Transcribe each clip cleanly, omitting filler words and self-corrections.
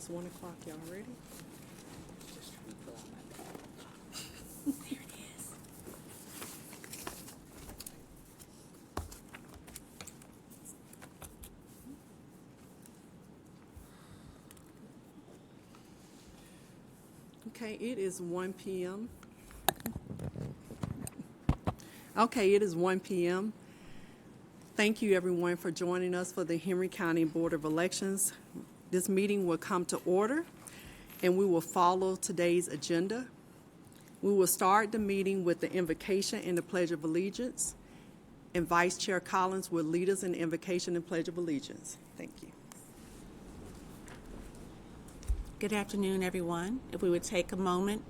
It's 1 o'clock, y'all ready? Just trying to pull out my bag. There it is. Okay, it is 1 p.m. Okay, it is 1 p.m. Thank you, everyone, for joining us for the Henry County Board of Elections. This meeting will come to order, and we will follow today's agenda. We will start the meeting with the invocation and the Pledge of Allegiance, and Vice Chair Collins will lead us in the invocation and Pledge of Allegiance. Thank you. Good afternoon, everyone. If we would take a moment,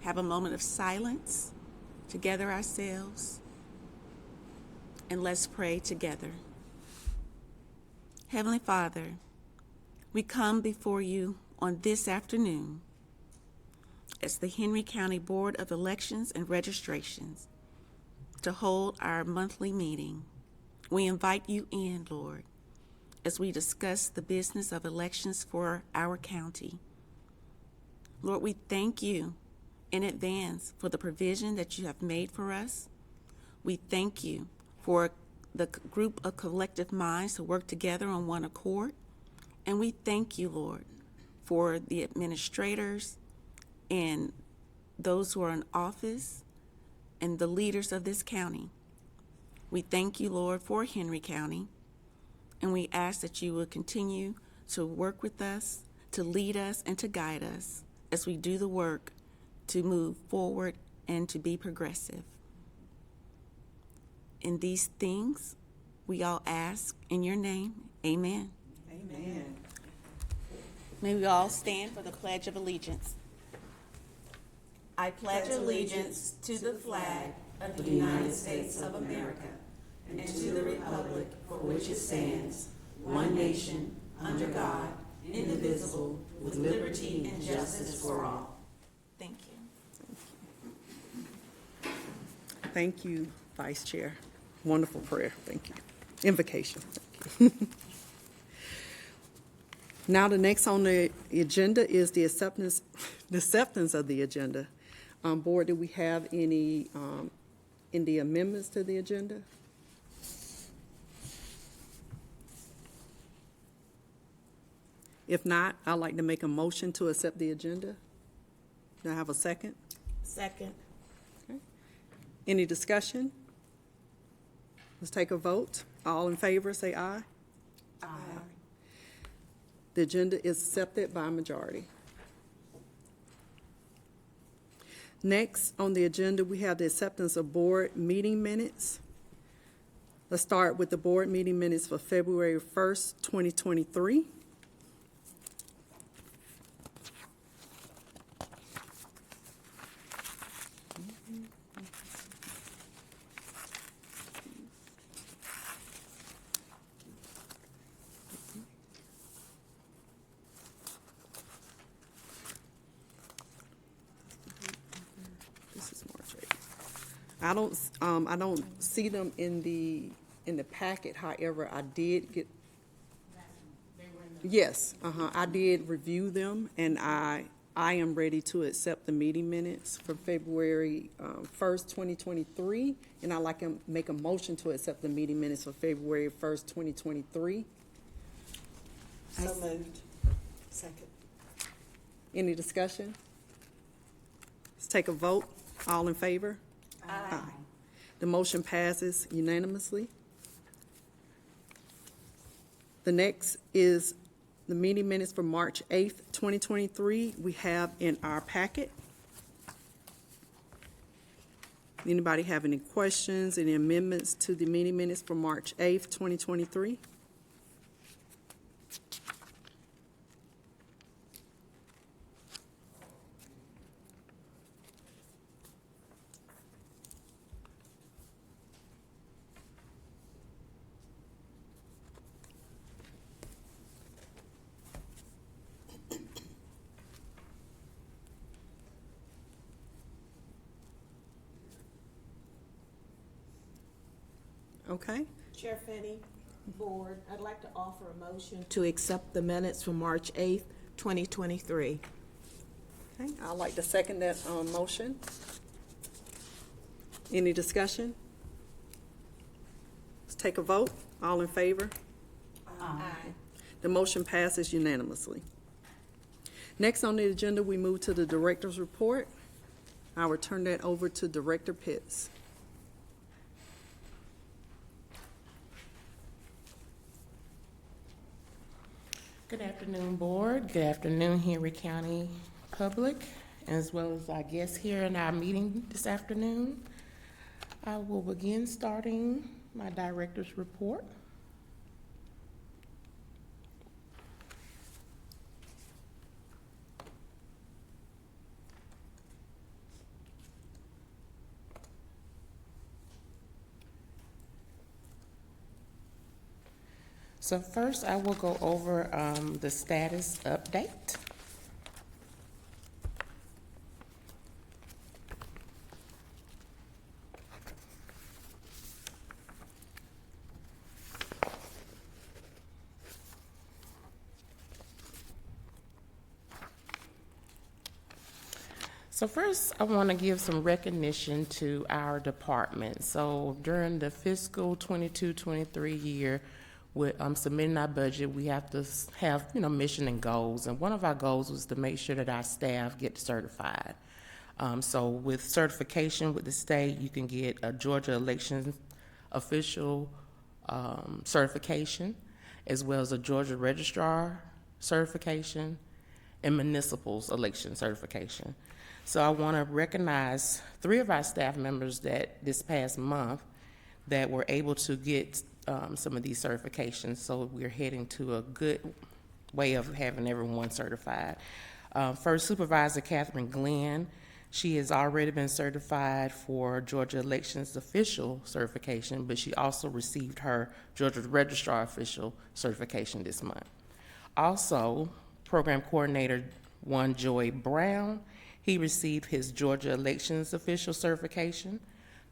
have a moment of silence to gather ourselves, and let's pray together. Heavenly Father, we come before you on this afternoon as the Henry County Board of Elections and Registrations to hold our monthly meeting. We invite you in, Lord, as we discuss the business of elections for our county. Lord, we thank you in advance for the provision that you have made for us. We thank you for the group of collective minds to work together on one accord. And we thank you, Lord, for the administrators and those who are in office and the leaders of this county. We thank you, Lord, for Henry County, and we ask that you will continue to work with us, to lead us, and to guide us as we do the work to move forward and to be progressive. In these things, we all ask in your name, amen. Amen. May we all stand for the Pledge of Allegiance. I pledge allegiance to the flag of the United States of America and to the republic for which it stands, one nation, under God, indivisible, with liberty and justice for all. Thank you. Thank you, Vice Chair. Wonderful prayer. Thank you. Invocation. Thank you. Now, the next on the agenda is the acceptance of the agenda. Board, do we have any in the amendments to the agenda? If not, I'd like to make a motion to accept the agenda. Do I have a second? Second. Okay. Any discussion? Let's take a vote. All in favor, say aye. Aye. The agenda is accepted by a majority. Next on the agenda, we have the acceptance of board meeting minutes. Let's start with the board meeting minutes for February 1st, 2023. This is March 8th. I don't see them in the packet. However, I did get. Yes, I did review them, and I am ready to accept the meeting minutes for February 1st, 2023, and I'd like to make a motion to accept the meeting minutes for February 1st, 2023. So moved. Second. Any discussion? Let's take a vote. All in favor? Aye. The motion passes unanimously. The next is the meeting minutes for March 8th, 2023. We have in our packet. Anybody have any questions, any amendments to the meeting minutes for March 8th, 2023? Okay. Chair Fenny, Board, I'd like to offer a motion to accept the minutes from March 8th, 2023. Okay, I'd like to second that motion. Any discussion? Let's take a vote. All in favor? Aye. The motion passes unanimously. Next on the agenda, we move to the director's report. I will turn that over to Director Pitts. Good afternoon, Board. Good afternoon, Henry County public, as well as our guests here in our meeting this afternoon. I will begin starting my director's report. So first, I will go over the status update. So first, I want to give some recognition to our department. So during the fiscal 22-23 year, with submitting our budget, we have to have, mission and goals. And one of our goals was to make sure that our staff get certified. So with certification with the state, you can get a Georgia Elections Official certification, as well as a Georgia Registrar certification, and Municipal's election certification. So I want to recognize 3 of our staff members that this past month that were able to get some of these certifications. So we're heading to a good way of having everyone certified. First, Supervisor Catherine Glenn. She has already been certified for Georgia Elections Official certification, but she also received her Georgia Registrar Official certification this month. Also, Program Coordinator 1 Joy Brown, he received his Georgia Elections Official certification,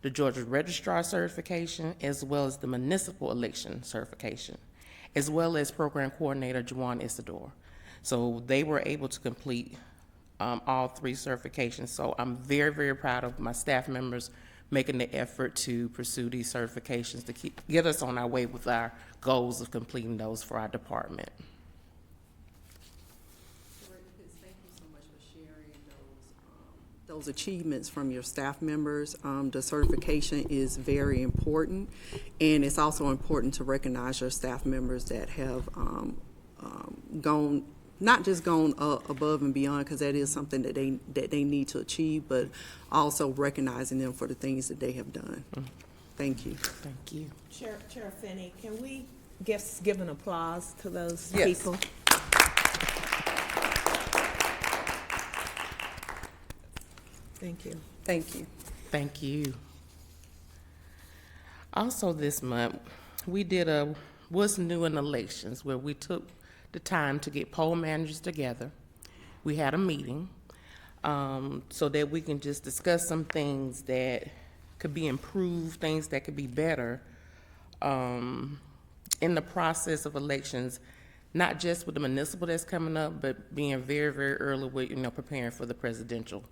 the Georgia Registrar certification, as well as the Municipal Election certification, as well as Program Coordinator Juwan Isidore. So they were able to complete all 3 certifications. So I'm very, very proud of my staff members making the effort to pursue these certifications to get us on our way with our goals of completing those for our department. Thank you so much for sharing those achievements from your staff members. The certification is very important, and it's also important to recognize your staff members that have not just gone above and beyond, because that is something that they need to achieve, but also recognizing them for the things that they have done. Thank you. Thank you. Chair Finney, can we give an applause to those Yes. people? Thank you. Thank you. Thank you. Also this month, we did a What's New in Elections, where we took the time to get poll managers together. We had a meeting so that we can just discuss some things that could be improved, things that could be better in the process of elections, not just with the municipal that's coming up, but being very, very early with, preparing for the presidential.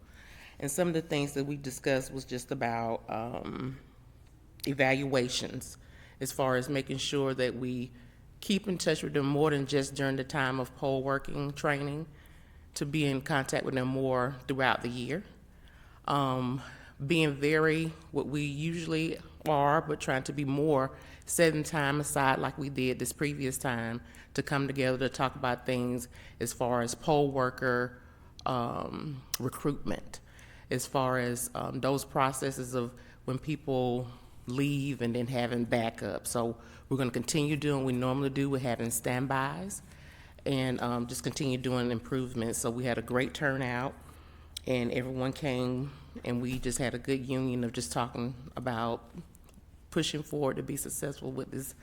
And some of the things that we discussed was just about evaluations, as far as making sure that we keep in touch with them more than just during the time of poll working training, to be in contact with them more throughout the year. Being very, what we usually are, but trying to be more, setting time aside like we did this previous time to come together to talk about things as far as poll worker recruitment, as far as those processes of when people leave and then having backup. So we're going to continue doing what we normally do with having standbys, and just continue doing improvements. So we had a great turnout, and everyone came, and we just had a good union of just talking about pushing forward to be successful with this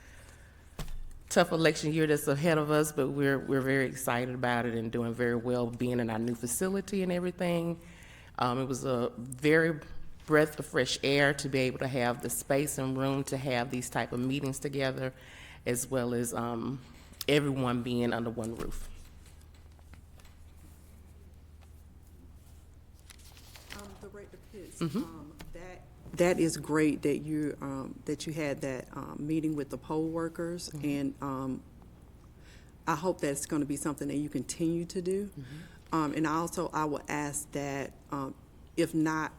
tough election year that's ahead of us. But we're very excited about it and doing very well, being in our new facility and everything. It was a very breath of fresh air to be able to have the space and room to have these type of meetings together, as well as everyone being under one roof. That is great that you had that meeting with the poll workers, and I hope that's going to be something that you continue to do. And I will ask that, if not,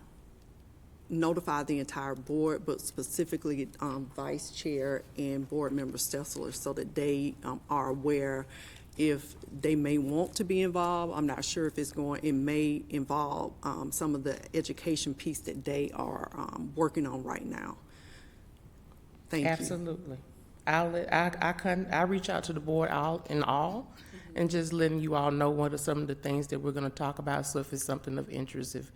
notify the entire board, but specifically vice chair and board member Stessler, so that they are aware if they may want to be involved. I'm not sure if it may involve some of the education piece that they are working on right now. Thank you. Absolutely. I'll reach out to the board and just letting you all know what are some of the things that we're going to talk about. So if it's something of interest, if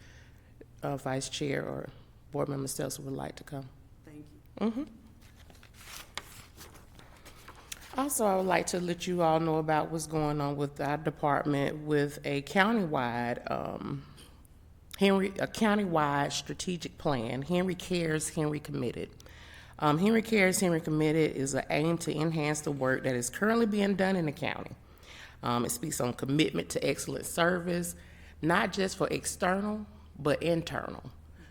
Vice Chair or Board Member Stelzer would like to come. Thank you. Also, I would like to let you all know about what's going on with our department with a countywide strategic plan, Henry Cares, Henry Committed. Henry Cares, Henry Committed is an aim to enhance the work that is currently being done in the county. It speaks on commitment to excellent service, not just for external, but internal.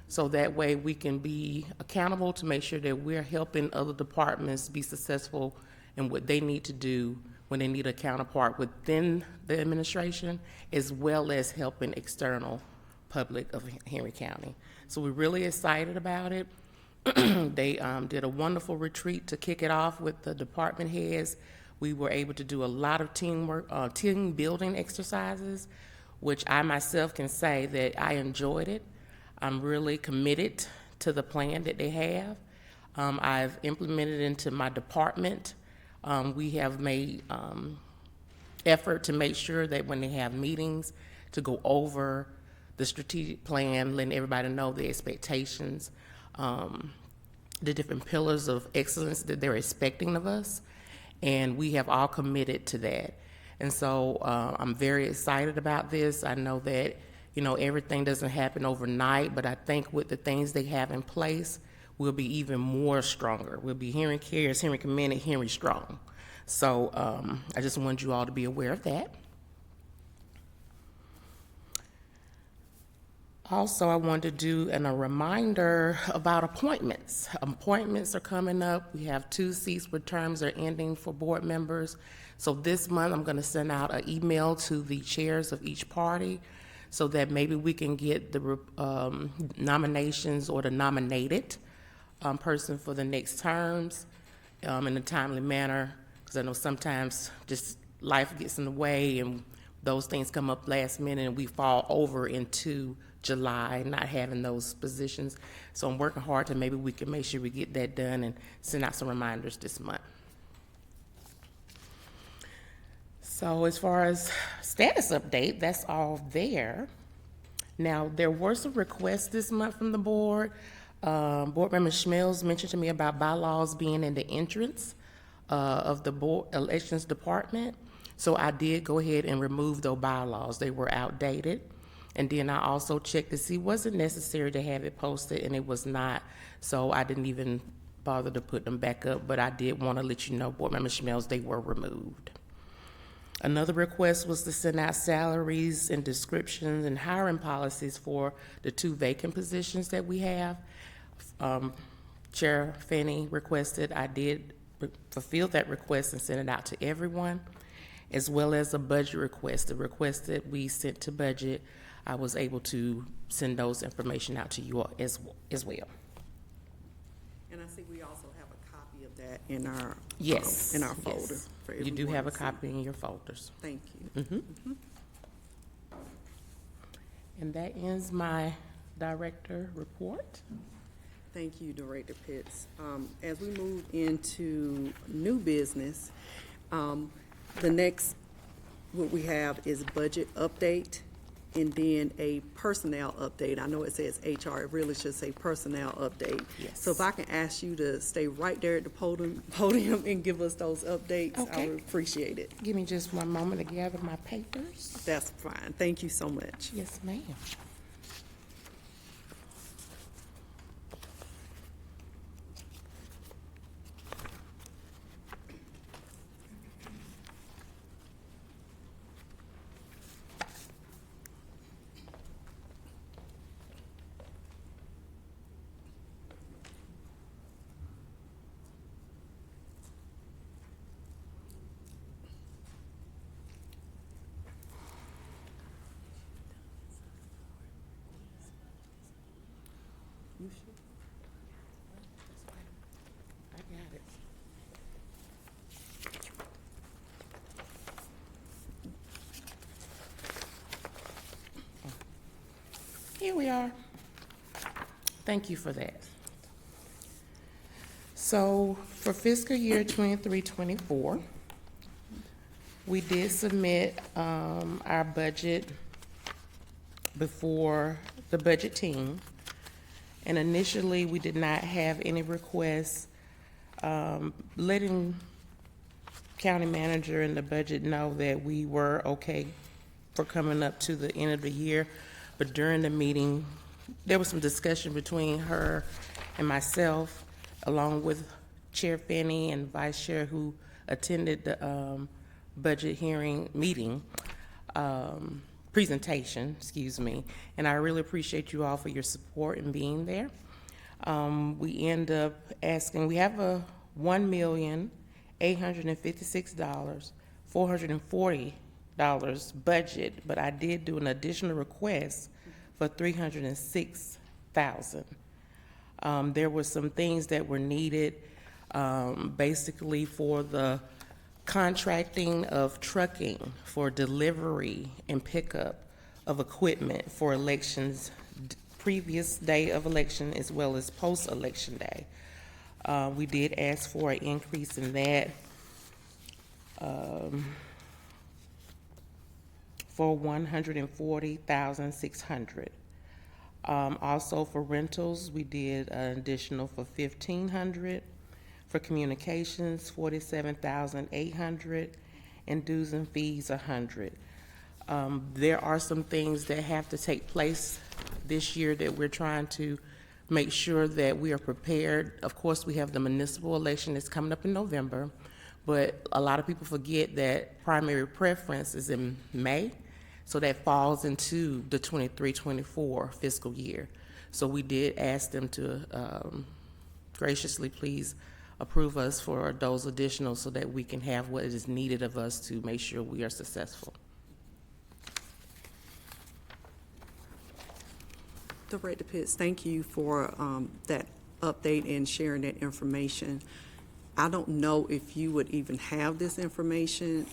So that way we can be accountable to make sure that we're helping other departments be successful in what they need to do when they need a counterpart within the administration, as well as helping external public of Henry County. So we're really excited about it. They did a wonderful retreat to kick it off with the department heads. We were able to do a lot of teamwork, team building exercises, which I myself can say that I enjoyed it. I'm really committed to the plan that they have. I've implemented it into my department. We have made effort to make sure that when they have meetings to go over the strategic plan, letting everybody know the expectations, the different pillars of excellence that they're expecting of us, and we have all committed to that. And so I'm very excited about this. I know that, everything doesn't happen overnight, but I think with the things they have in place, we'll be even more stronger. We'll be Henry Cares, Henry Committed, Henry Strong. So I just wanted you all to be aware of that. Also, I wanted to do a reminder about appointments. Appointments are coming up. We have 2 seats where terms are ending for board members. So this month, I'm going to send out an email to the chairs of each party so that maybe we can get the nominations or the nominated person for the next terms in a timely manner, because I know sometimes just life gets in the way and those things come up last minute and we fall over into July not having those positions. So I'm working hard to maybe we can make sure we get that done and send out some reminders this month. So as far as status update, that's all there. Now, there were some requests this month from the board. Board Member Schmelz mentioned to me about bylaws being in the entrance of the board elections department. So I did go ahead and remove those bylaws. They were outdated. And then I also checked to see, was it necessary to have it posted, and it was not. So I didn't even bother to put them back up, but I did want to let you know, Board Member Schmelz, they were removed. Another request was to send out salaries and descriptions and hiring policies for the 2 vacant positions that we have. Chair Fanny requested, I did fulfill that request and send it out to everyone, as well as a budget request. The request that we sent to budget, I was able to send those information out to you all as well. And I see we also have a copy of that in our Yes. in our folder. Yes. For You do everyone have a to see. copy in your folders. Thank you. And that ends my director report. Thank you, Director Pitts. As we move into new business, the next, what we have is budget update and then a personnel update. I know it says HR, it really should say personnel update. Yes. So if I can ask you to stay right there at the podium and give us those updates, I Okay. would appreciate it. Give me just one moment to gather my papers. That's fine. Thank you so much. Yes, ma'am. I got it. Here we are. Thank you for that. So for fiscal year 23-24, we did submit our budget before the budget team. And initially, we did not have any requests, letting county manager and the budget know that we were okay for coming up to the end of the year. But during the meeting, there was some discussion between her and myself, along with Chair Finney and Vice Chair who attended the budget hearing meeting, presentation, excuse me. And I really appreciate you all for your support and being there. We end up asking, we have a $1,856,440 budget, but I did do an additional request for $306,000. There were some things that were needed, basically for the contracting of trucking for delivery and pickup of equipment for elections, previous day of election as well as post-election day. We did ask for an increase in that for $140,600. Also for rentals, we did an additional for $1,500. For communications, $47,800, and dues and fees, $100. There are some things that have to take place this year that we're trying to make sure that we are prepared. Of course, we have the municipal election that's coming up in November, but a lot of people forget that primary preference is in May, so that falls into the 23-24 fiscal year. So we did ask them to graciously please approve us for those additional so that we can have what is needed of us to make sure we are successful. Director Pitts, thank you for that update and sharing that information. I don't know if you would even have this information,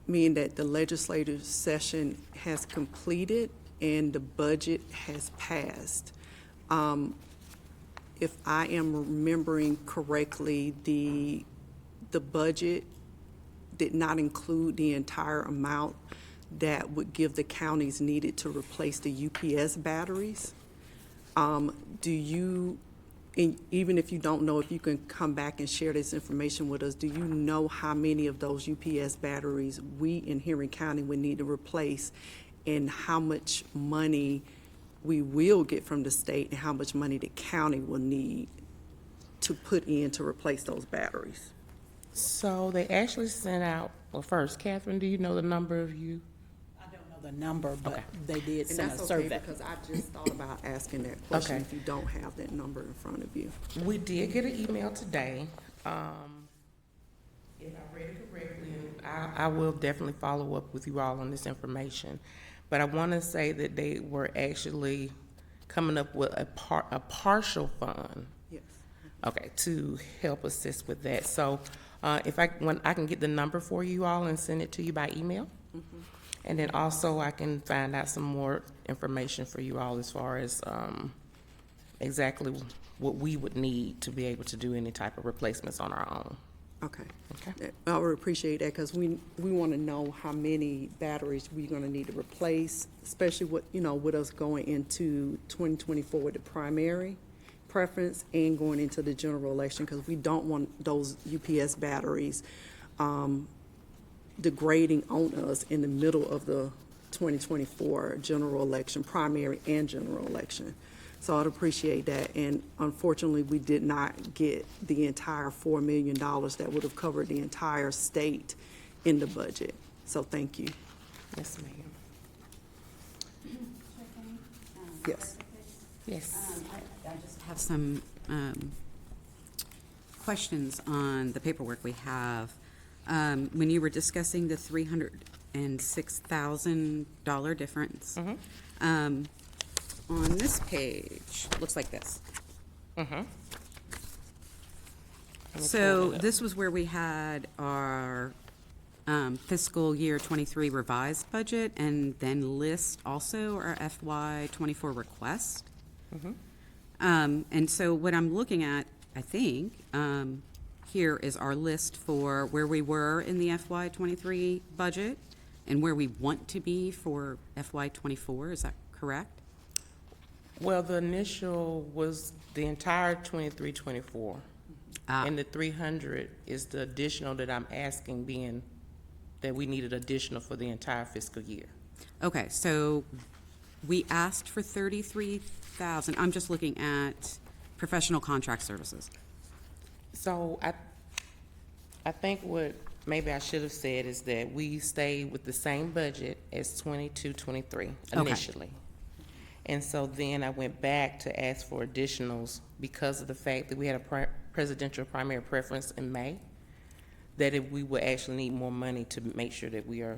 meaning that the legislative session has completed and the budget has passed. If I am remembering correctly, the budget did not include the entire amount that would give the counties needed to replace the UPS batteries. Do you, even if you don't know, if you can come back and share this information with us, do you know how many of those UPS batteries we in Henry County would need to replace, and how much money we will get from the state and how much money the county will need to put in to replace those batteries? So they actually sent out, well, first, Catherine, do you know the number of you? I don't know the number, but Okay. they did And send a that's okay, survey. because I just thought about asking that question Okay. if you don't have that number in front of you. We did get an email today. If I read it correctly, I will definitely follow up with you all on this information. But I want to say that they were actually coming up with a partial fund, Yes. okay, to help assist with that. So when I can get the number for you all and send it to you by email. And then also I can find out some more information for you all as far as exactly what we would need to be able to do any type of replacements on our own. Okay. Okay. I would appreciate that, because we want to know how many batteries we're going to need to replace, especially with us going into 2024 with the primary preference and going into the general election, because we don't want those UPS batteries degrading on us in the middle of the 2024 general election, primary and general election. So I'd appreciate that. And unfortunately, we did not get the entire $4 million that would have covered the entire state in the budget. So thank you. Yes, ma'am. Yes. Yes. I just have some questions on the paperwork we have. When you were discussing the $306,000 difference, on this page, looks like this. So this was where we had our fiscal year '23 revised budget, and then list also our FY '24 request. And so what I'm looking at, I think, here is our list for where we were in the FY '23 budget and where we want to be for FY '24. Is that correct? Well, the initial was the entire 23-24. And the 300 is the additional that I'm asking, being that we needed additional for the entire fiscal year. Okay, so we asked for 33,000. I'm just looking at professional contract services. So I think what maybe I should have said is that we stayed with the same budget as 22-23 initially. And so then I went back to ask for additionals because of the fact that we had a presidential primary preference in May, that if we would actually need more money to make sure that we are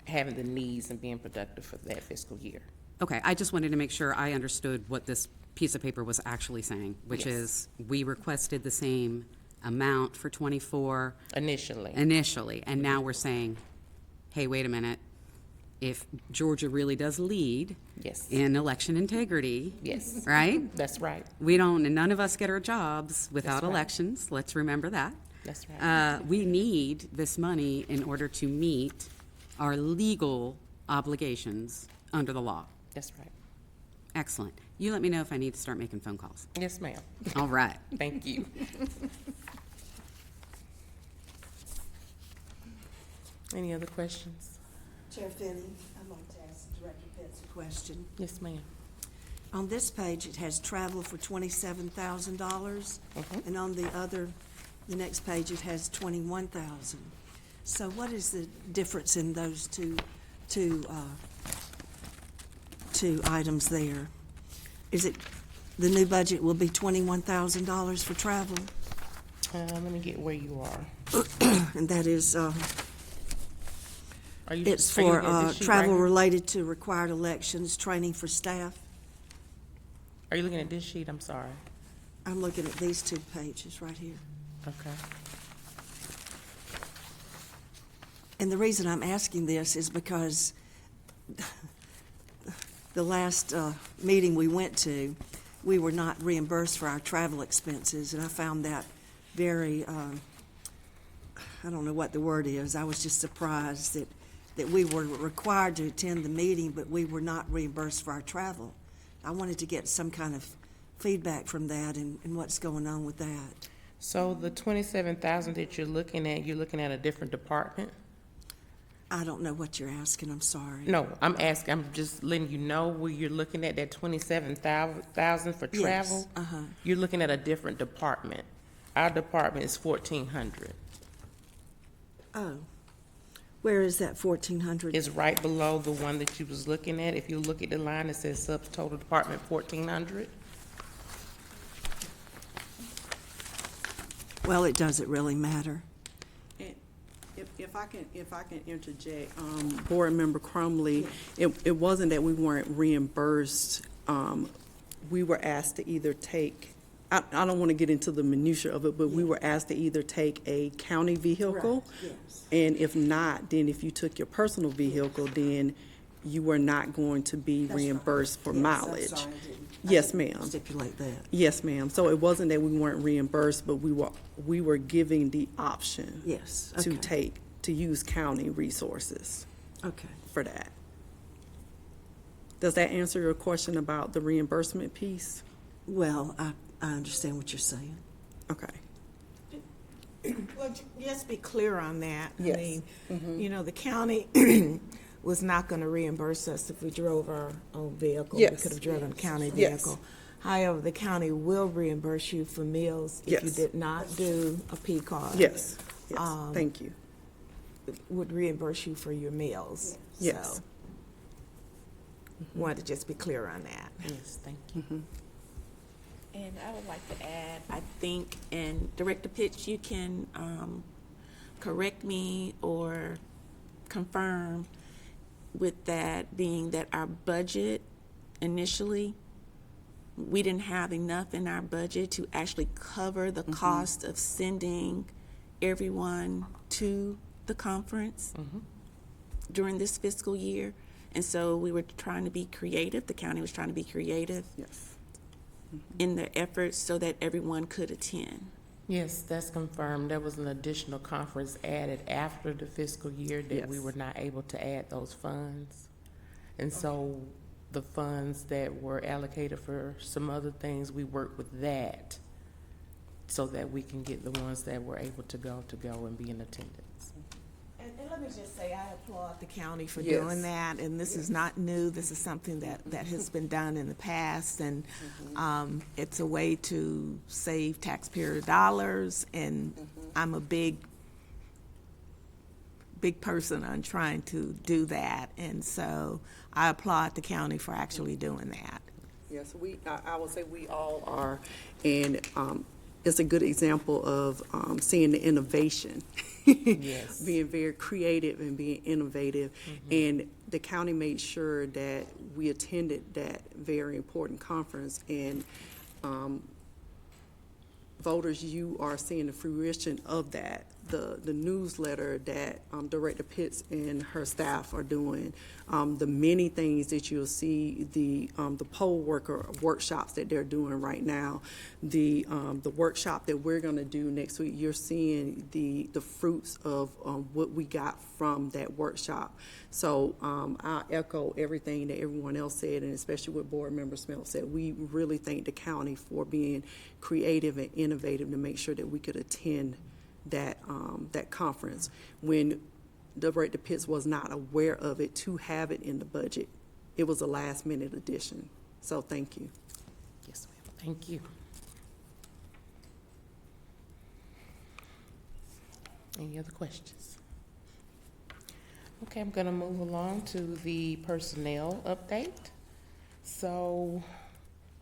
having the needs and being productive for that fiscal year. Okay, I just wanted to make sure I understood what this piece of paper was actually saying, which Yes. is we requested the same amount for '24 Initially. and now we're saying, hey, wait a minute, if Georgia really does lead Yes. in election integrity, Yes. right? That's right. We don't, and none of us get our jobs without That's right. elections, let's remember that. That's right. We need this money in order to meet our legal obligations under the law. That's right. Excellent. You let me know if I need to start making phone calls. Yes, ma'am. All right. Thank you. Any other questions? Chair Finney, I'd like to ask Director Pitts a question. Yes, ma'am. On this page, it has travel for $27,000, and on the next page, it has $21,000. So what is the difference in those two items there? Is it, the new budget will be $21,000 for travel? Let me get where you are. And that is, Are you? it's are you for looking at this sheet travel right here? related to required elections, training for staff. Are you looking at this sheet? I'm sorry. I'm looking at these two pages right here. Okay. And the reason I'm asking this is because the last meeting we went to, we were not reimbursed for our travel expenses, and I found that very, I don't know what the word is, I was just surprised that we were required to attend the meeting, but we were not reimbursed for our travel. I wanted to get some kind of feedback from that and what's going on with that. So the 27,000 that you're looking at a different department? I don't know what you're asking, I'm sorry. No, I'm asking, I'm just letting you know where you're looking at that 27,000 for Yes, travel. uh-huh. You're looking at a different department. Our department is 1,400. Oh, where is that 1,400? It's right below the one that you was looking at. If you look at the line, it says subtotal department 1,400. Well, it doesn't really matter. And if I can interject, Board Member Crumley, it wasn't that we weren't reimbursed. We were asked to either take, I don't want to get into the minutia of it, but we were asked to either take a county vehicle. Yes. And if not, then if you took your personal vehicle, then you were not going to be reimbursed for mileage. Yes, I'm sorry, I Yes, didn't ma'am. stipulate that. Yes, ma'am. So it wasn't that we weren't reimbursed, but we were giving the option Yes, to okay. to use county resources Okay. for that. Does that answer your question about the reimbursement piece? Well, I understand what you're saying. Okay. Well, just be clear on that. Yes. I mean, you know, the county was not going to reimburse us if we drove our own vehicle. Yes. We could have driven a county Yes. vehicle. However, the county will reimburse you for meals if you Yes. did not do a P card. Yes, yes, Um, thank you. Would reimburse you for your meals. Yes. So, wanted to just be clear on that. Yes, thank you. And I would like to add, I think, and Director Pitts, you can correct me or confirm with that being that our budget initially we didn't have enough in our budget to actually cover the cost of sending everyone to the conference during this fiscal year. And so we were trying to be creative, the county was trying to be creative Yes. in their efforts so that everyone could attend. Yes, that's confirmed. There was an additional conference added after the fiscal year that we Yes. were not able to add those funds. And so the funds that were allocated for some other things, we worked with that so that we can get the ones that were able to go and be in attendance. And let me just say, I applaud the county for Yes. doing that, and this is not new. This is something that has been done in the past, and it's a way to save taxpayer dollars, and I'm a big person on trying to do that, and so I applaud the county for actually doing that. Yes, I would say we all are, and it's a good example of seeing the innovation. Yes. Being very creative and being innovative. And the county made sure that we attended that very important conference, and voters, you are seeing the fruition of that. The newsletter that Director Pitts and her staff are doing, the many things that you'll see, the poll worker workshops that they're doing right now, the workshop that we're gonna do next week, you're seeing the fruits of what we got from that workshop. So I echo everything that everyone else said, and especially what Board Member Smith said. We really thank the county for being creative and innovative to make sure that we could attend that conference when Director Pitts was not aware of it, to have it in the budget. It was a last-minute addition. So thank you. Yes, ma'am. Thank you. Any other questions? Okay, I'm going to move along to the personnel update. So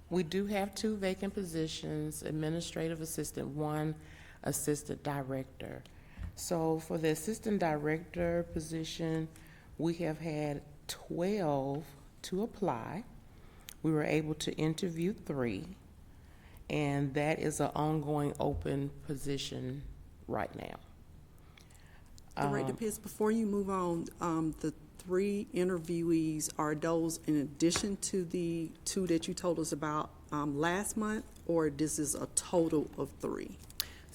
we do have 2 vacant positions, administrative assistant, 1 assistant director. So for the assistant director position, we have had 12 to apply. We were able to interview 3, and that is an ongoing open position right now. Director Pitts, before you move on, the 3 interviewees, are those in addition to the 2 that you told us about last month, or this is a total of 3?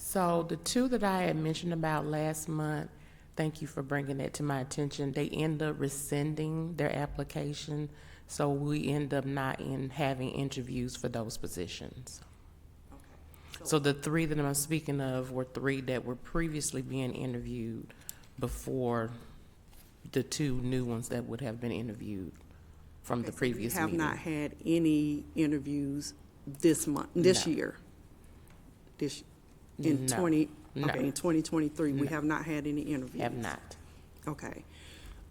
So the 2 that I had mentioned about last month, thank you for bringing that to my attention, they end up rescinding their application, so we end up not having interviews for those positions. So the 3 that I'm speaking of were 3 that were previously being interviewed before the 2 new ones that would have been interviewed from the previous We have meeting. not had any interviews this month, this No. year? In No. 2023, we No. have not had any interviews? Have not. Okay.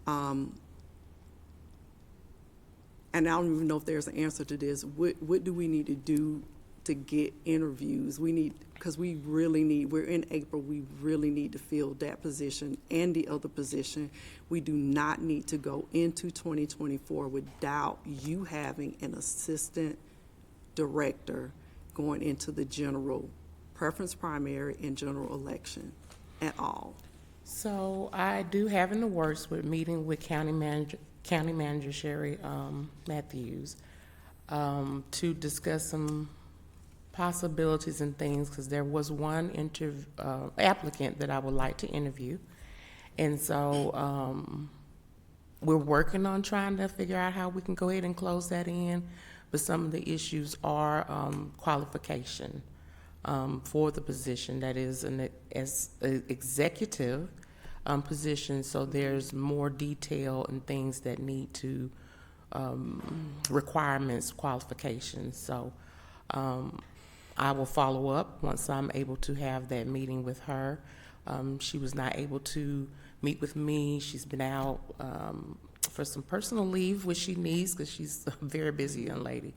And I don't even know if there's an answer to this. What do we need to do to get interviews? Because we really need, we're in April, we really need to fill that position and the other position. We do not need to go into 2024 without you having an assistant director going into the general preference primary and general election at all. So I do have in the works with meeting with County Manager Sherry Matthews to discuss some possibilities and things, because there was one applicant that I would like to interview. And so we're working on trying to figure out how we can go ahead and close that in. But some of the issues are qualification for the position. That is an executive position, so there's more detail and things that need to, requirements, qualifications. So I will follow up once I'm able to have that meeting with her. She was not able to meet with me. She's been out for some personal leave, which she needs because she's a very busy young lady.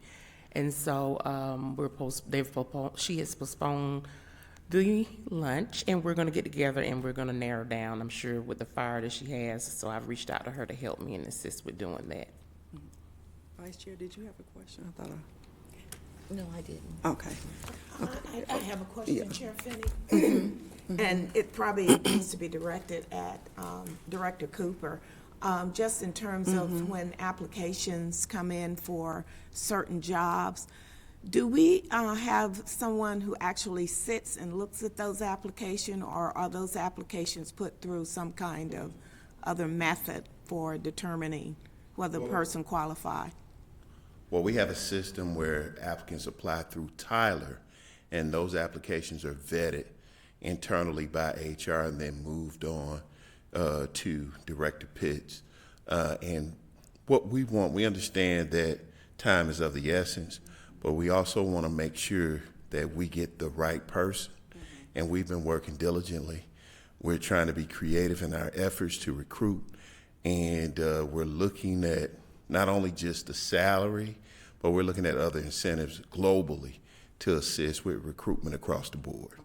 And so she has postponed the lunch, and we're going to get together and we're going to narrow down, I'm sure, with the fire that she has. So I've reached out to her to help me and assist with doing that. Vice Chair, did you have a question? I thought No, I didn't. Okay. I have a question, Chair Finney. And it probably needs to be directed at Director Cooper. Just in terms of when applications come in for certain jobs, do we have someone who actually sits and looks at those applications, or are those applications put through some kind of other method for determining whether a person qualifies? Well, we have a system where applicants apply through Tyler, and those applications are vetted internally by HR and then moved on to Director Pitts. And what we want, we understand that time is of the essence, but we also want to make sure that we get the right person. And we've been working diligently. We're trying to be creative in our efforts to recruit, and we're looking at not only just the salary, but we're looking at other incentives globally to assist with recruitment across the board.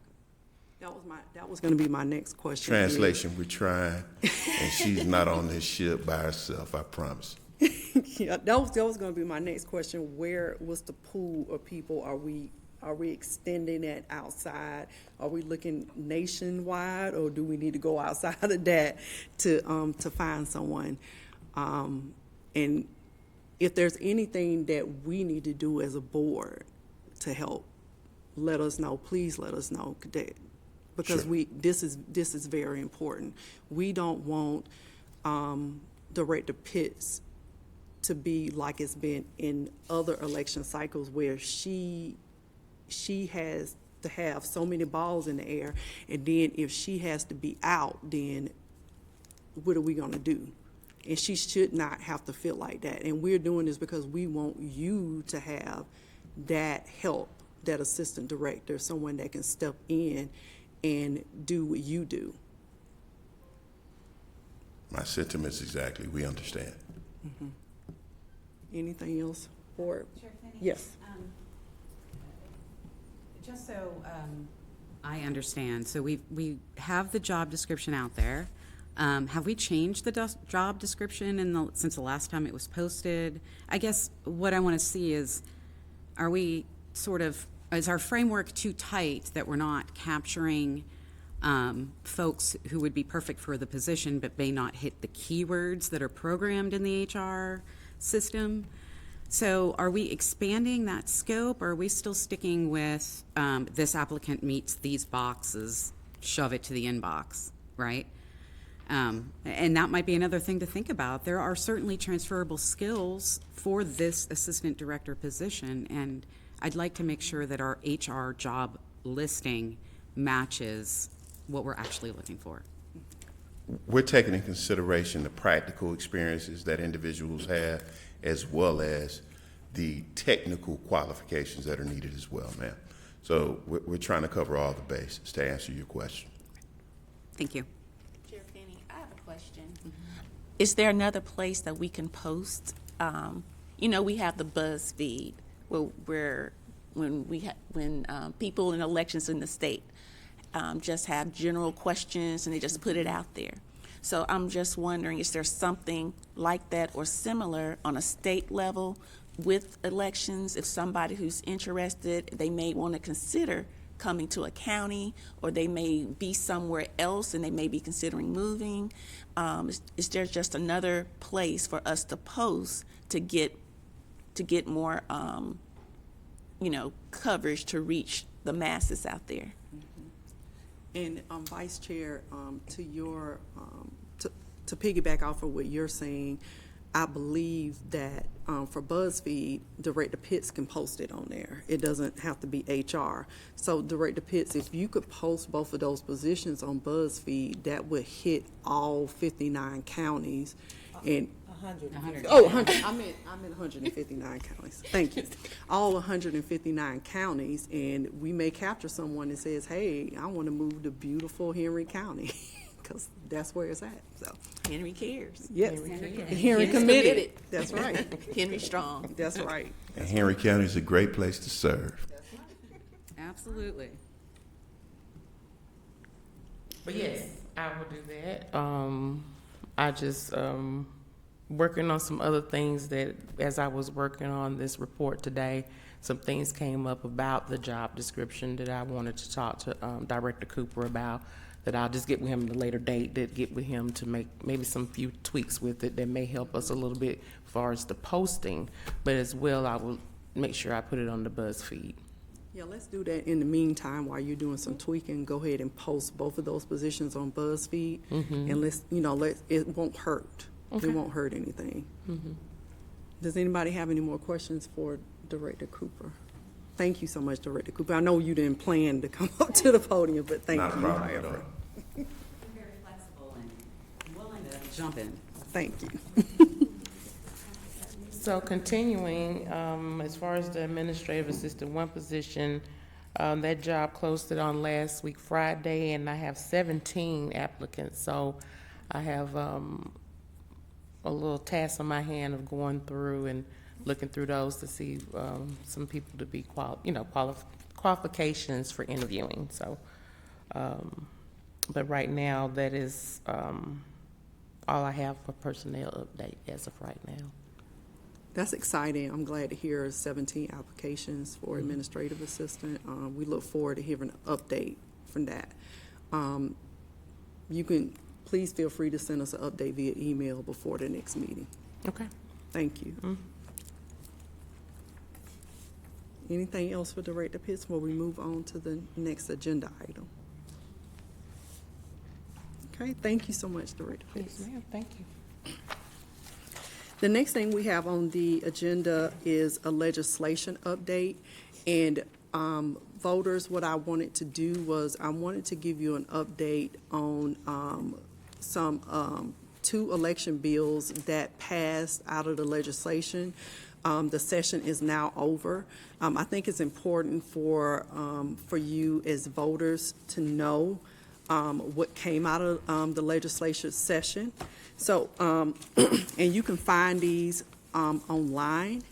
That was going to be my next question. Translation, we're trying, and she's not on this ship by herself, I promise. Yeah, that was going to be my next question. Where was the pool of people? Are we extending it outside? Are we looking nationwide, or do we need to go outside of that to find someone? And if there's anything that we need to do as a board to help, let us know. Please let us know, because Sure. this is very important. We don't want Director Pitts to be like it's been in other election cycles, where she has to have so many balls in the air, and then if she has to be out, then what are we gonna do? And she should not have to feel like that. And we're doing this because we want you to have that help, that assistant director, someone that can step in and do what you do. My sentiments exactly, we understand. Anything else? Or, Chair Finney? yes. Just so I understand, so we have the job description out there. Have we changed the job description since the last time it was posted? I guess what I want to see is, is our framework too tight that we're not capturing folks who would be perfect for the position but may not hit the keywords that are programmed in the HR system? So are we expanding that scope, or are we still sticking with this applicant meets these boxes, shove it to the inbox, right? And that might be another thing to think about. There are certainly transferable skills for this assistant director position, and I'd like to make sure that our HR job listing matches what we're actually looking for. We're taking in consideration the practical experiences that individuals have, as well as the technical qualifications that are needed as well, ma'am. So we're trying to cover all the bases to answer your question. Thank you. Chair Finney, I have a question. Is there another place that we can post? We have the BuzzFeed, when people in elections in the state just have general questions and they just put it out there. So I'm just wondering, is there something like that or similar on a state level with elections? If somebody who's interested, they may want to consider coming to a county, or they may be somewhere else and they may be considering moving. Is there just another place for us to post to get more, coverage to reach the masses out there? And Vice Chair, to your to piggyback off of what you're saying, I believe that for BuzzFeed, Director Pitts can post it on there. It doesn't have to be HR. So Director Pitts, if you could post both of those positions on BuzzFeed, that would hit all 59 counties. And 100. Oh, 100. I meant 159 counties. Thank you. All 159 counties, and we may capture someone that says, "Hey, I want to move to beautiful Henry County," because that's where it's at. So, Henry cares. yes, Henry Henry committed. committed. That's right. Henry strong. That's right. And Henry County is a great place to serve. Absolutely. But yes, I will do that. I just working on some other things that, as I was working on this report today, some things came up about the job description that I wanted to talk to Director Cooper about, that I'll just get with him at a later date, that get with him to make maybe some few tweaks with it that may help us a little bit as far as the posting, but as well, I will make sure I put it on the BuzzFeed. Yeah, let's do that in the meantime while you're doing some tweaking. Go ahead and post both of those positions on BuzzFeed, and it won't hurt. Okay. It won't hurt anything. Does anybody have any more questions for Director Cooper? Thank you so much, Director Cooper. I know you didn't plan to come up to the podium, but thank Not a you. problem at however. all. You're very flexible and willing to jump in. Thank you. So continuing, as far as the administrative assistant one position, that job closed it on last week Friday, and I have 17 applicants. So I have a little task on my hand of going through and looking through those to see some people to be qualifications for interviewing. So, but right now that is all I have for personnel update as of right now. That's exciting. I'm glad to hear 17 applications for administrative assistant. We look forward to hearing an update from that. You can, please feel free to send us an update via email before the next meeting. Okay. Thank you. Anything else for Director Pitts before we move on to the next agenda item? Okay, thank you so much, Director Pitts. Yes, ma'am. Thank you. The next thing we have on the agenda is a legislation update. And voters, what I wanted to do was I wanted to give you an update on two election bills that passed out of the legislation. The session is now over. I think it's important for you as voters to know what came out of the legislature session. So, and you can find these online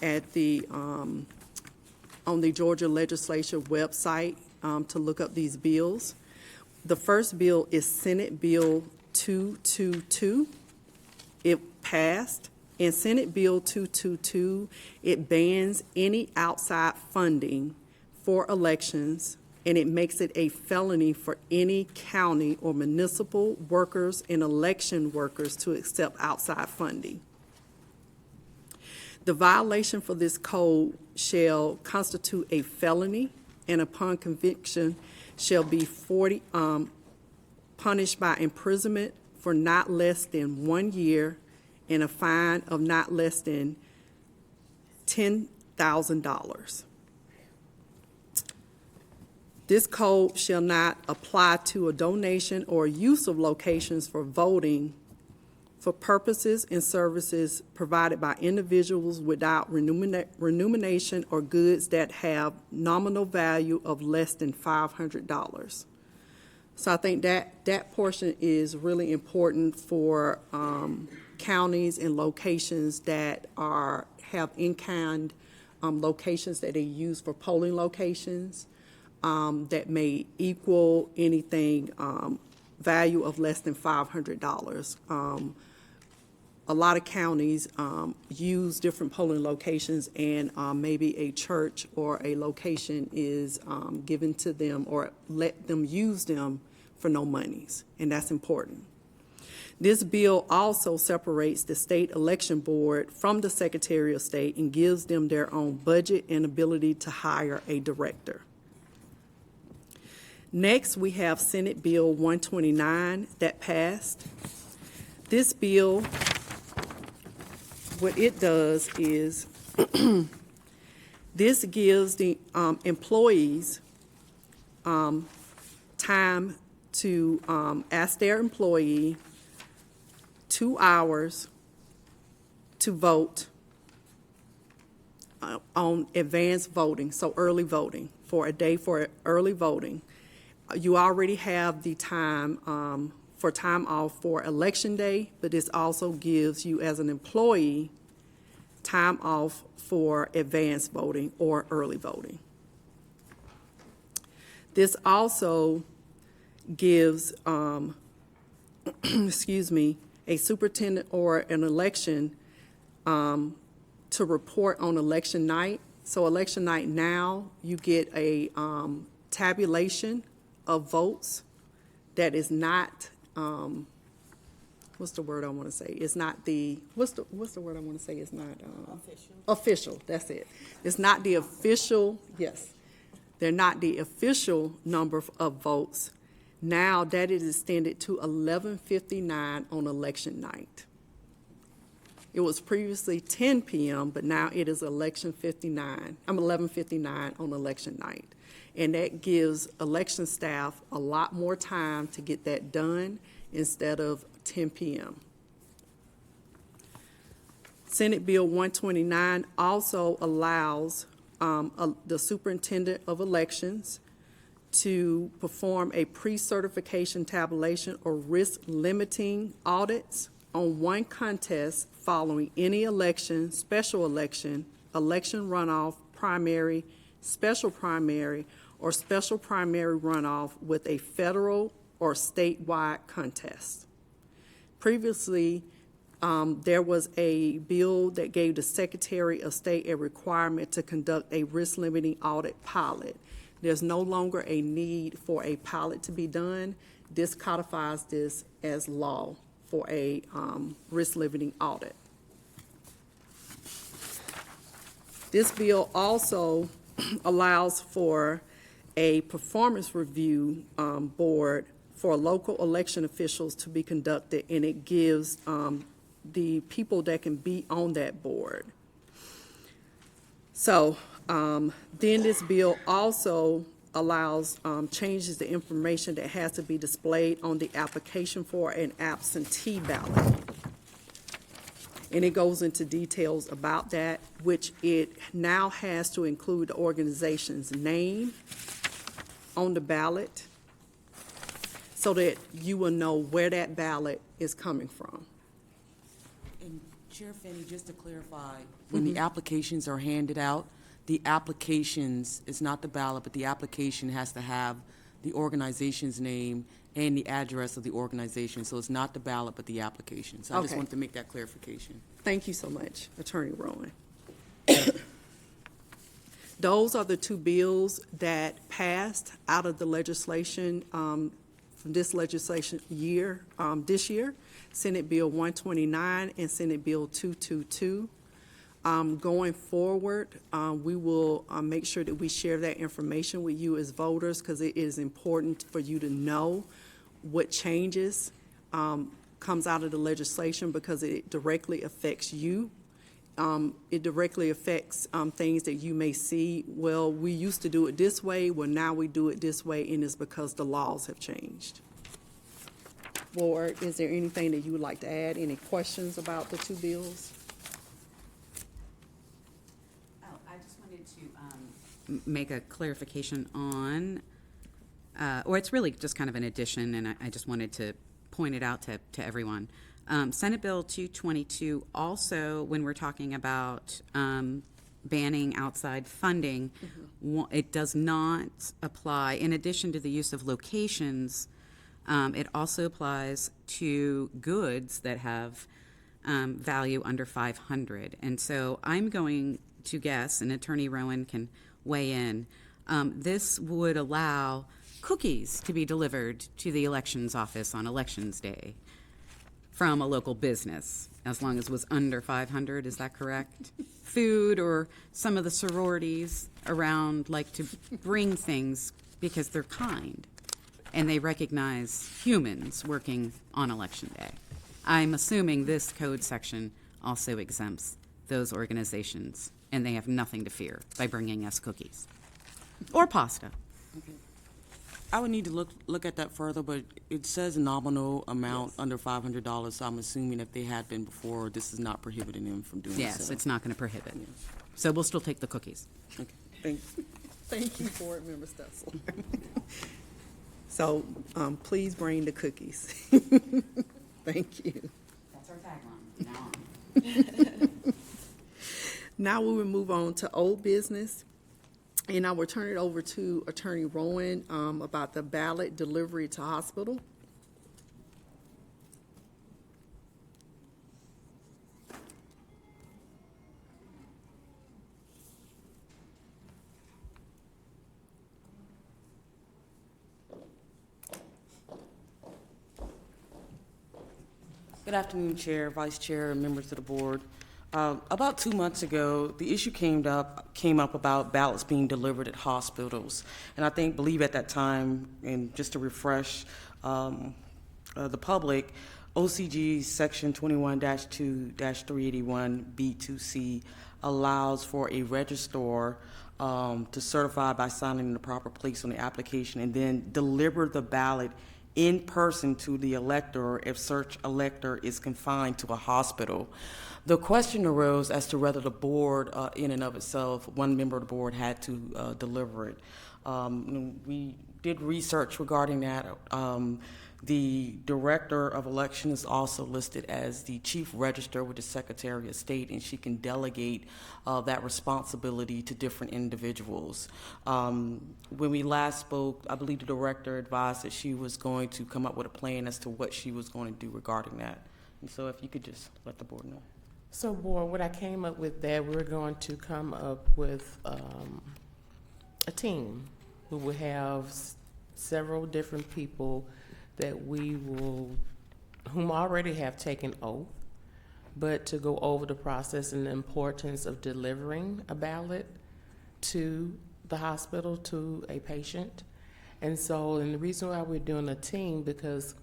at the on the Georgia Legislature website to look up these bills. The first bill is Senate Bill 222. It passed. In Senate Bill 222, it bans any outside funding for elections, and it makes it a felony for any county or municipal workers and election workers to accept outside funding. The violation for this code shall constitute a felony, and upon conviction shall be punished by imprisonment for not less than 1 year and a fine of not less than $10,000. This code shall not apply to a donation or use of locations for voting for purposes and services provided by individuals without remuneration or goods that have nominal value of less than $500. So I think that portion is really important for counties and locations that have in-kind locations that they use for polling locations that may equal anything value of less than $500. A lot of counties use different polling locations, and maybe a church or a location is given to them or let them use them for no monies, and that's important. This bill also separates the state election board from the Secretary of State and gives them their own budget and ability to hire a director. Next, we have Senate Bill 129 that passed. This bill, what it does is this gives the employees time to ask their employee 2 hours to vote on advanced voting, so early voting, for a day for early voting. You already have the time for time off for Election Day, but this also gives you as an employee time off for advanced voting or early voting. This also gives, a superintendent or an election to report on election night So election night now, you get a tabulation of votes that is not, what's the word I want to say? It's not the, what's the word I want to say? It's not. Official. Official, that's it. It's not the official, yes. They're not the official number of votes. Now that is extended to 11:59 on election night. It was previously 10 p.m., but now it is 11:59 on election night. And that gives election staff a lot more time to get that done instead of 10 p.m. Senate Bill 129 also allows the superintendent of elections to perform a pre-certification tabulation or risk-limiting audits on one contest following any election, special election, election runoff, primary, special primary, or special primary runoff with a federal or statewide contest. Previously, there was a bill that gave the Secretary of State a requirement to conduct a risk-limiting audit pilot. There's no longer a need for a pilot to be done. This codifies this as law for a risk-limiting audit. This bill also allows for a performance review board for local election officials to be conducted, and it gives the people that can be on that board. So then this bill also allows changes to information that has to be displayed on the application for an absentee ballot. And it goes into details about that, which it now has to include the organization's name on the ballot so that you will know where that ballot is coming from. And Chair Finney, just to clarify, when the applications are handed out, the applications, it's not the ballot, but the application has to have the organization's name and the address of the organization. So it's not the ballot, but the application. So I just Okay. wanted to make that clarification. Thank you so much, Attorney Rowan. Those are the two bills that passed out of the legislation from this legislation year, this year, Senate Bill 129 and Senate Bill 222. Going forward, we will make sure that we share that information with you as voters because it is important for you to know what changes comes out of the legislation because it directly affects you. It directly affects things that you may see, well, we used to do it this way, well, now we do it this way, and it's because the laws have changed. Board, is there anything that you would like to add? Any questions about the two bills? Oh, I just wanted to make a clarification on, or it's really just kind of an addition, and I just wanted to point it out to everyone. Senate Bill 222 also, when we're talking about banning outside funding, it does not apply, in addition to the use of locations, it also applies to goods that have value under 500. And so I'm going to guess, and Attorney Rowan can weigh in, this would allow cookies to be delivered to the elections office on Elections Day from a local business, as long as it was under 500, is that correct? Food, or some of the sororities around like to bring things because they're kind and they recognize humans working on Election Day. I'm assuming this code section also exempts those organizations, and they have nothing to fear by bringing us cookies or pasta. I would need to look at that further, but it says nominal amount under $500, so I'm assuming if they had been before, this is not prohibiting them from doing so. Yes, it's not going to prohibit. So we'll still take the cookies. Okay. Thank you, Board Member Stessel. So, please bring the cookies. Thank you. That's our tagline. Now we will move on to old business, and I will turn it over to Attorney Rowan about the ballot delivery to hospital. Good afternoon, Chair, Vice Chair, and members of the board. About 2 months ago, the issue came up about ballots being delivered at hospitals. And I believe at that time, and just to refresh the public, OCG Section 21-2-381B2C allows for a registrar to certify by signing the proper place on the application and then deliver the ballot in person to the elector if such elector is confined to a hospital. The question arose as to whether the board, in and of itself, one member of the board had to deliver it. We did research regarding that. The Director of Election is also listed as the Chief Register with the Secretary of State, and she can delegate that responsibility to different individuals. When we last spoke, I believe the Director advised that she was going to come up with a plan as to what she was going to do regarding that. And so if you could just let the board know. So, board, what I came up with that, we're going to come up with a team who will have several different people that whom already have taken oath, but to go over the process and the importance of delivering a ballot to the hospital, to a patient. And the reason why we're doing a team, because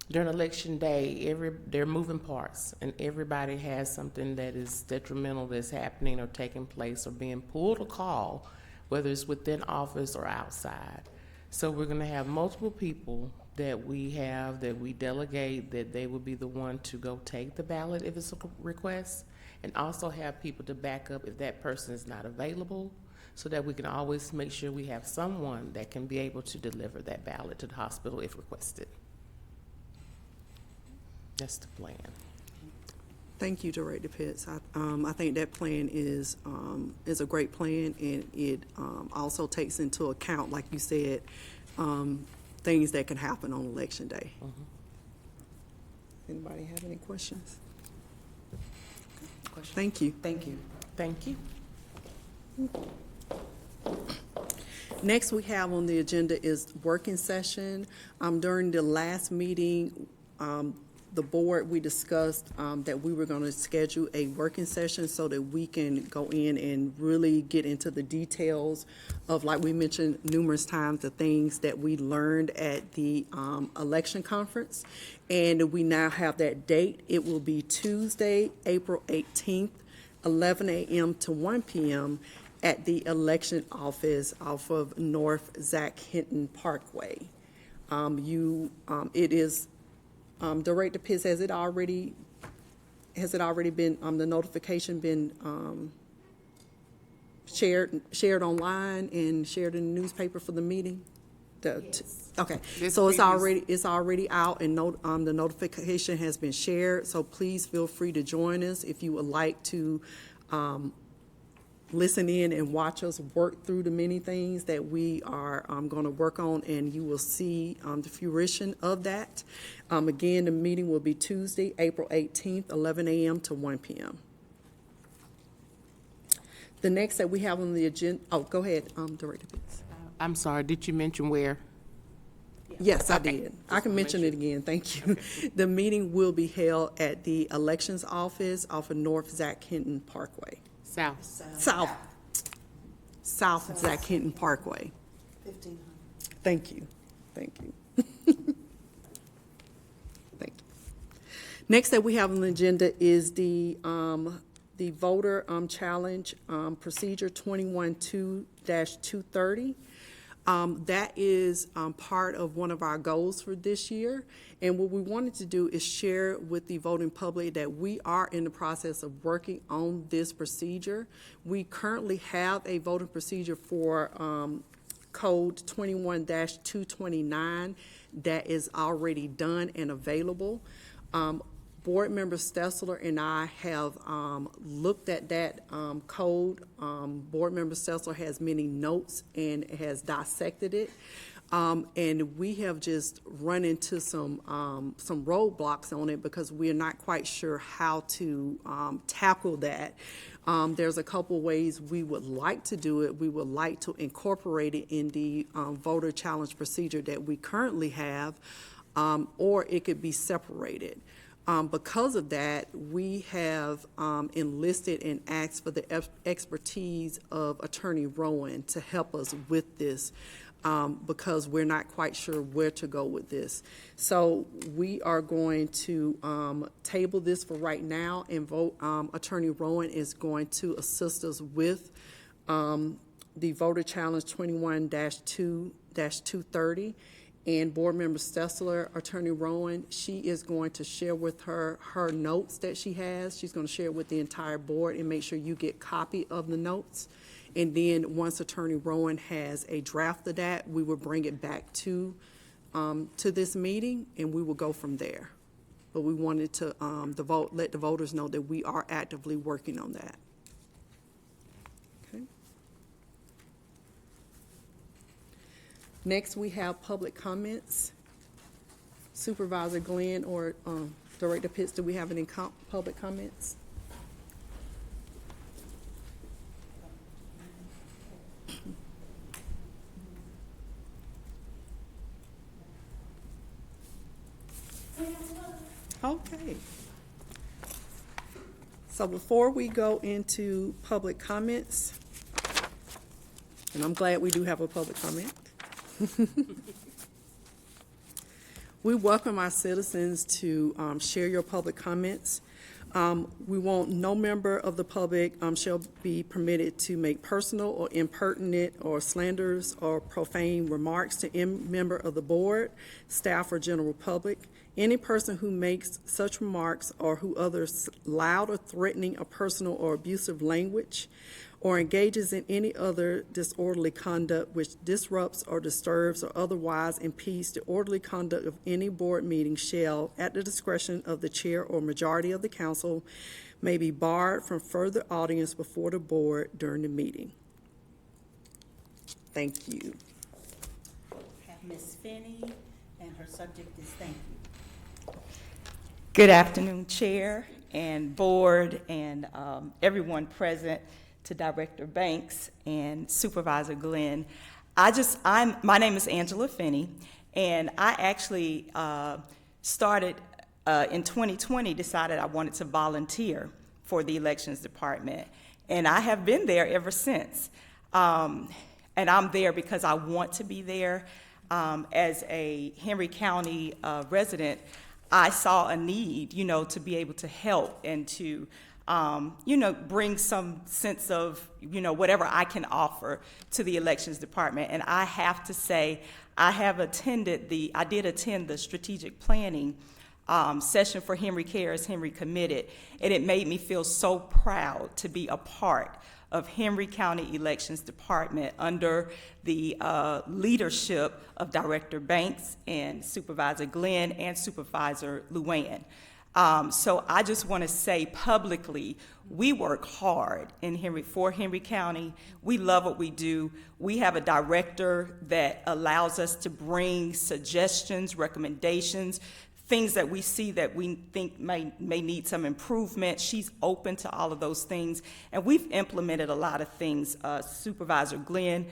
during election day, there are moving parts, and everybody has something that is detrimental that's happening or taking place or being pulled or called, whether it's within office or outside. So we're going to have multiple people that we delegate, that they will be the one to go take the ballot if it's a request, and also have people to back up if that person is not available, so that we can always make sure we have someone that can be able to deliver that ballot to the hospital if requested. That's the plan. Thank you, Director Pitts. I think that plan is a great plan, and it also takes into account, like you said, things that can happen on Election Day. Anybody have any questions? Thank you. Thank you. Thank you. Next we have on the agenda is working session. During the last meeting, the board, we discussed that we were going to schedule a working session so that we can go in and really get into the details of, like we mentioned numerous times, the things that we learned at the election conference. And we now have that date. It will be Tuesday, April 18th, 11 a.m. to 1 p.m. at the election office off of North Zach Hinton Parkway. It is Director Pitts, has it already been, the notification been shared online and shared in the newspaper for the meeting? Okay, so it's already out, and the notification has been shared, so please feel free to join us if you would like to listen in and watch us work through the many things that we are going to work on, and you will see the fruition of that. Again, the meeting will be Tuesday, April 18th, 11 a.m. to 1 p.m. The next that we have on the agenda, go ahead, Director Pitts. I'm sorry, did you mention where? Yes, I did. I can mention it again, thank you. The meeting will be held at the elections office off of North Zach Hinton Parkway. South Zach Hinton Parkway. 1500. Thank you. Thank you. Thank you. Next that we have on the agenda is the voter challenge procedure 21-2-230. That is part of one of our goals for this year. And what we wanted to do is share with the voting public that we are in the process of working on this procedure. We currently have a voting procedure for code 21-229 that is already done and available. Board Member Stessler and I have looked at that code. Board Member Stessler has many notes and has dissected it. And we have just run into some roadblocks on it because we are not quite sure how to tackle that. There's a couple ways we would like to do it. We would like to incorporate it in the voter challenge procedure that we currently have, or it could be separated. Because of that, we have enlisted and asked for the expertise of Attorney Rowan to help us with this, because we're not quite sure where to go with this. So we are going to table this for right now and vote. Attorney Rowan is going to assist us with the Voter Challenge 21-2-230. And Board Member Stessler, Attorney Rowan, she is going to share with her notes that she has. She's going to share it with the entire board and make sure you get copy of the notes. And then once Attorney Rowan has a draft of that, we will bring it back to this meeting, and we will go from there. But we wanted to let the voters know that we are actively working on that. Okay. Next, we have public comments. Supervisor Glenn or Director Pitts, do we have any public comments? Okay. So before we go into public comments, and I'm glad we do have a public comment. We welcome our citizens to share your public comments. We want no member of the public shall be permitted to make personal or impertinent or slanderous or profane remarks to any member of the board, staff, or general public. Any person who makes such remarks or who utters loud or threatening or personal or abusive language or engages in any other disorderly conduct which disrupts or disturbs or otherwise impedes the orderly conduct of any board meeting shall, at the discretion of the chair or majority of the council, may be barred from further audience before the board during the meeting. Thank you. Have Ms. Finney, and her subject is thank you. Good afternoon, Chair and Board and everyone present, to Director Banks and Supervisor Glenn. My name is Angela Finney, and I actually started in 2020, decided I wanted to volunteer for the Elections Department, and I have been there ever since. And I'm there because I want to be there. As a Henry County resident, I saw a need, to be able to help and to bring some sense of, whatever I can offer to the Elections Department. And I have to say, I did attend the strategic planning session for Henry Cares, Henry Committed, and it made me feel so proud to be a part of Henry County Elections Department under the leadership of Director Banks and Supervisor Glenn and Supervisor Luann. So I just want to say publicly, we work hard for Henry County. We love what we do. We have a director that allows us to bring suggestions, recommendations, things that we see that we think may need some improvement. She's open to all of those things, and we've implemented a lot of things. Supervisor Glenn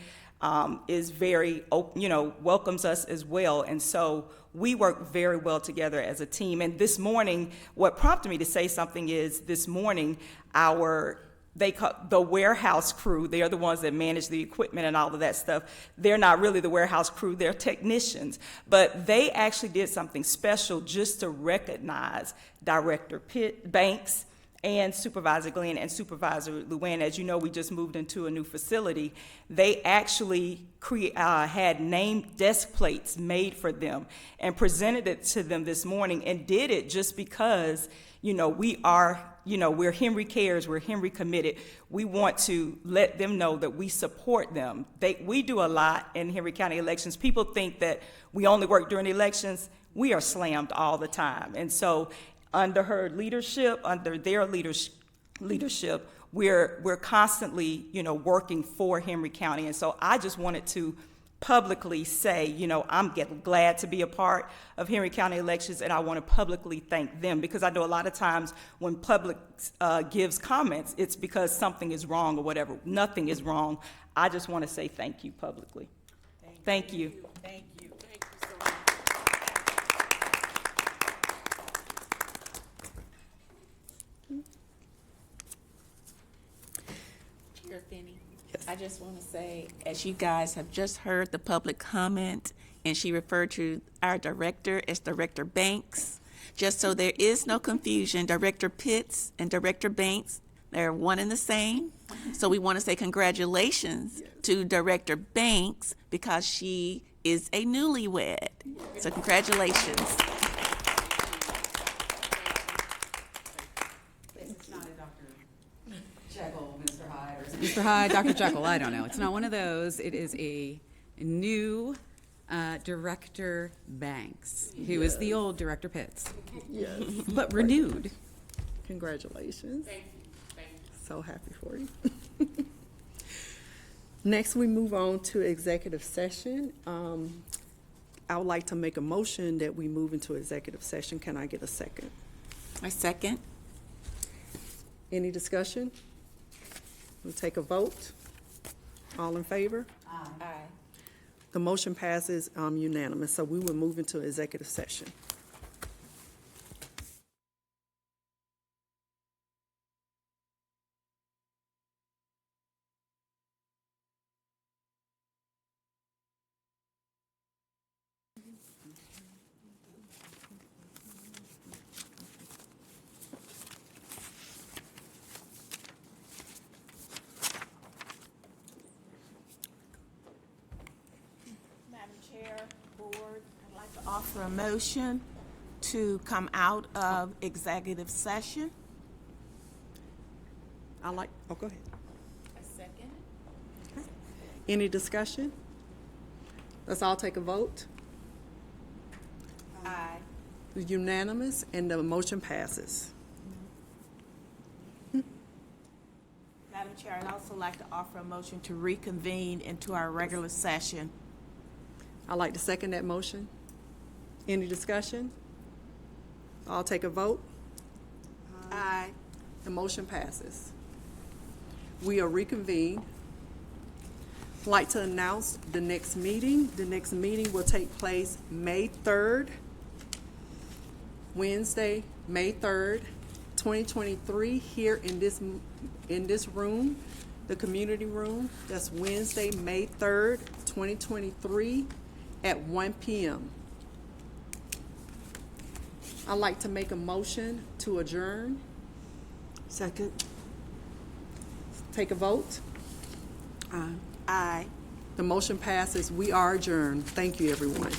is very open, welcomes us as well, and so we work very well together as a team. And this morning, what prompted me to say something is this morning, the warehouse crew, they are the ones that manage the equipment and all of that stuff. They're not really the warehouse crew, they're technicians. But they actually did something special just to recognize Director Banks and Supervisor Glenn and Supervisor Luann. As you know, we just moved into a new facility. They actually had name desk plates made for them and presented it to them this morning, and did it just because, we're Henry Cares, we're Henry Committed. We want to let them know that we support them. We do a lot in Henry County elections. People think that we only work during the elections. We are slammed all the time. And so under her leadership, under their leadership, we're constantly, working for Henry County. And so I just wanted to publicly say, I'm glad to be a part of Henry County elections, and I want to publicly thank them, because I know a lot of times when public gives comments, it's because something is wrong or whatever. Nothing is wrong. I just want to say thank you publicly. Thank you. Thank you. just want to say, as you guys have just heard the public comment, and she referred to our director as Director Banks, just so there is no confusion, Director Pitts and Director Banks, they're one and the same. So we want to say congratulations to Director Banks because she is a newlywed. So congratulations. It's not a Dr. Jekyll, Mr. Hyde, or Mr. Hyde, Dr. Jekyll, I don't know. It's not one of those. It is a new Director Banks, who is the old Director Pitts, Yes. but renewed. Congratulations. Thank you. So happy for you. Next, we move on to executive session. I would like to make a motion that we move into executive session. Can I get a second? I second. Any discussion? We'll take a vote. All in favor? Aye. The motion passes unanimous, so we will move into executive session. Madam Chair, Board, I'd like to offer a motion to come out of executive session. Go ahead. I second. Any discussion? Let's all take a vote. Aye. Unanimous, and the motion passes. Madam Chair, I'd also like to offer a motion to reconvene into our regular session. I'd like to second that motion. Any discussion? I'll take a vote. Aye. The motion passes. We are reconvened. I'd like to announce the next meeting. The next meeting will take place May 3rd, Wednesday, May 3rd, 2023, here in this room, the community room. That's Wednesday, May 3rd, 2023, at 1 p.m. I'd like to make a motion to adjourn. Second? Take a vote. Aye. The motion passes. We are adjourned. Thank you, everyone.